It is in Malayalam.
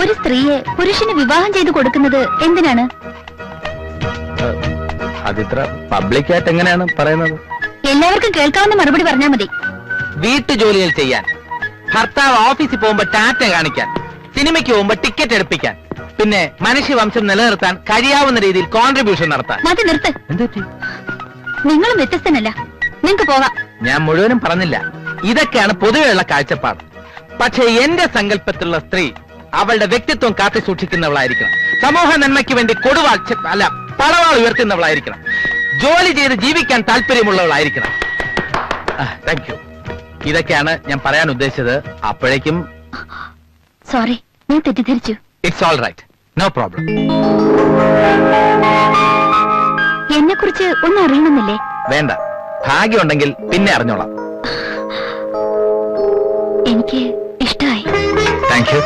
ഒരു സ്ത്രീയെ പുരുഷന് വിവാഹം ചെയ്തു കൊടുക്കുന്നത് എന്തിനാണ്? അതിത്ര പബ്ലിക്കായിട്ട് എങ്ങനെയാണ് പറയുന്നത്? എല്ലാവർക്കും കേൾക്കാവുന്ന മറുപടി പറഞ്ഞാൽ മതി. വീട്ടുജോലികൾ ചെയ്യാൻ, ഭർത്താവ് ഓഫീസിൽ പോകുമ്പോ ടാറ്റ കാണിക്കാൻ, സിനിമയ്ക്ക് പോകുമ്പോ ടിക്കറ്റ് എടുപ്പിക്കാൻ, പിന്നെ മനുഷ്യവംശം നിലനിർത്താൻ കഴിയാവുന്ന രീതിയിൽ കോൺട്രിബ്യൂഷൻ നടത്താൻ. മതി, നിർത്ത്. നിങ്ങളും വ്യത്യസ്തനല്ല, നിങ്ങൾക്ക് പോകാം. ഞാൻ മുഴുവനും പറഞ്ഞില്ല. ഇതൊക്കെയാണ് പൊതുവെയുള്ള കാഴ്ചപ്പാട്. പക്ഷേ എന്റെ സങ്കല്പത്തിലുള്ള സ്ത്രീ അവളുടെ വ്യക്തിത്വം കാത്തു സൂക്ഷിക്കുന്നവളായിരിക്കണം. സമൂഹ നന്മയ്ക്ക് വേണ്ടി കൊടുവാൾ അല്ല പടവാൾ ഉയർത്തുന്നവളായിരിക്കണം. ജോലി ചെയ്ത് ജീവിക്കാൻ താല്പര്യമുള്ളവളായിരിക്കണം. Thank you. ഇതൊക്കെയാണ് ഞാൻ പറയാൻ ഉദ്ദേശിച്ചത്. അപ്പോഴേക്കും സോറി, ഞാൻ തെറ്റിദ്ധരിച്ചു. It's all right, no problem. എന്നെ കുറിച്ച് ഒന്നും അറിയണമെന്നില്ലേ? വേണ്ട, ഭാഗ്യമുണ്ടെങ്കിൽ പിന്നെ അറിഞ്ഞോളാം. എനിക്ക് ഇഷ്ടമായി. Thank you.